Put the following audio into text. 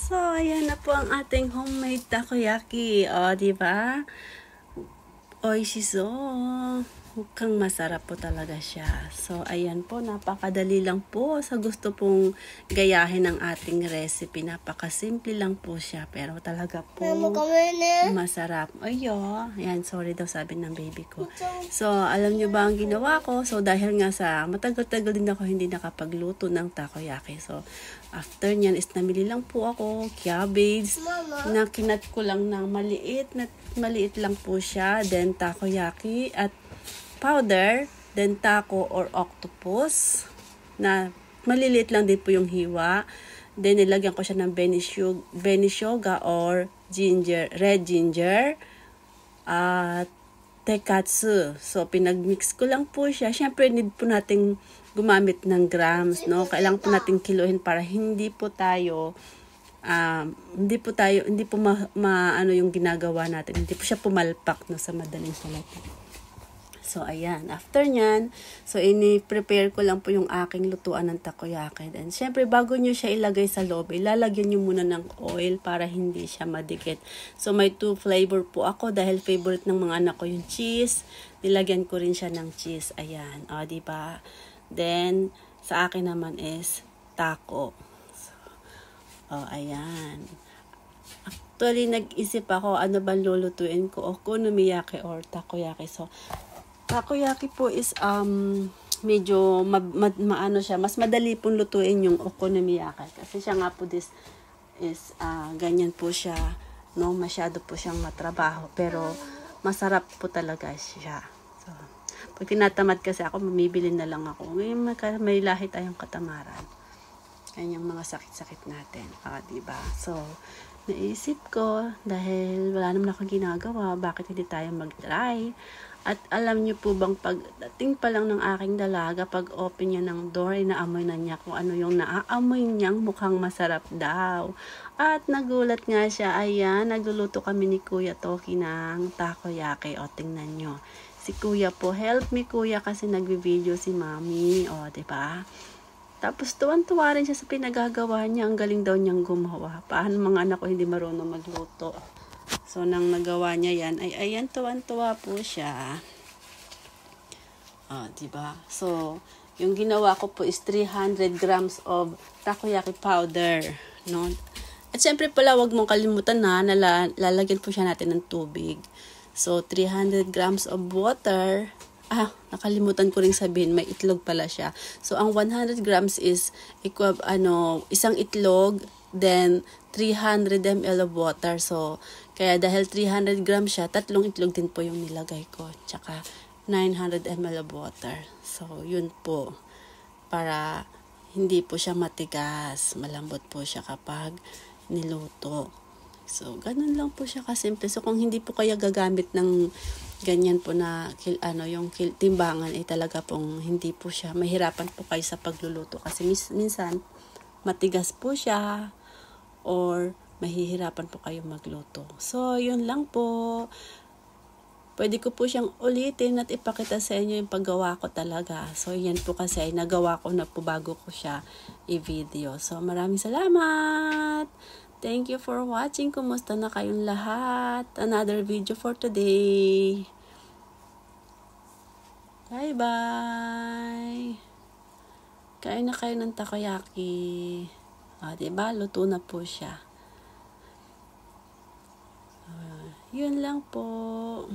So, ayan na po ang ating homemade takoyaki. O, diba? Oishiso. Mukhang masarap po talaga siya. So, ayan po. Napakadali lang po sa gusto pong gayahin ng ating recipe. Napakasimple lang po siya. Pero talaga po masarap. Ayo. Ayan, sorry daw sabi ng baby ko. So, alam nyo ba ang ginawa ko? So, dahil nga sa matagal-tagal din ako hindi nakapagluto ng takoyaki. So, after nyan is namili lang po ako cabbage na kinat ko lang ng maliit lang po siya. Then, takoyaki at powder, then taco or octopus na maliliit lang din po yung hiwa. Then nilagyan ko siya ng benishoga or red ginger at tekatsu. So pinagmix ko lang po siya. Syempre need po nating gumamit ng grams, no? Kailangan po nating kiluhin para hindi po ano yung ginagawa natin. Hindi po siya pumalpak, no, sa madaling salita. So, ayan. After nyan, so, ini-prepare ko lang po yung aking lutuan ng takoyaki. And, syempre, bago nyo siya ilagay sa loob, ilalagyan nyo muna ng oil para hindi siya madikit. So, may 2 flavor po ako dahil favorite ng mga anak ko yung cheese. Nilagyan ko rin siya ng cheese. Ayan. O, diba? Then, sa akin naman is taco. So, ayan. Actually, nag-isip ako ano ba lulutuin ko, okonomiyaki or takoyaki. So, takoyaki po is medyo maano siya, mas madali pong lutuin yung okonomiyaki kasi siya nga po this is ganyan po siya, no, masyado po siyang matrabaho pero masarap po talaga siya. So, pag tinatamad kasi ako, mamibili na lang ako. Ngayon may lahi tayong katamaran. Yan yung mga sakit-sakit natin. Diba? So, naisip ko, dahil wala naman akong ginagawa, bakit hindi tayo mag-try? At alam niyo po bang pagdating pa lang ng aking dalaga, pag open niya ng door, inaamoy na niya kung ano yung naaamoy niyang mukhang masarap daw. At nagulat nga siya, ayan, nagluluto kami ni Kuya Toki ng takoyaki. O, tingnan nyo. Si Kuya po, help me Kuya kasi nagbi-video si Mami. O, diba? Tapos tuwan-tuwa rin siya sa pinagagawa niya. Ang galing daw niyang gumawa. Paano mga anak ko hindi marunong magluto? So, nang nagawa niya yan, ay ayan, tuwan-tuwa po siya. Diba? So, yung ginawa ko po is 300 grams of takoyaki powder. No? At syempre pala, wag mong kalimutan na lalagyan po siya natin ng tubig. So, 300 grams of water. Nakalimutan ko rin sabihin, may itlog pala siya. So, ang 100 grams is isang itlog, then 300 ml of water. So, kaya dahil 300 grams siya, 3 itlog din po yung nilagay ko. Tsaka 900 ml of water. So, yun po. Para hindi po siya matigas. Malambot po siya kapag niluto. So, ganun lang po siya kasimple. So, kung hindi po kaya gagamit ng ganyan po na yung timbangan, talaga pong hindi po siya. Mahirapan po kayo sa pagluluto. Kasi minsan, matigas po siya or mahihirapan po kayo magluto. So, yun lang po. Pwede ko po siyang ulitin at ipakita sa inyo yung paggawa ko talaga. So, yan po kasi ay nagawa ko na po bago ko siya i-video. So, maraming salamat! Thank you for watching. Kumusta na kayong lahat? Another video for today. Bye-bye! Kain na kayo ng takoyaki. Diba? Luto na po siya. Yun lang po.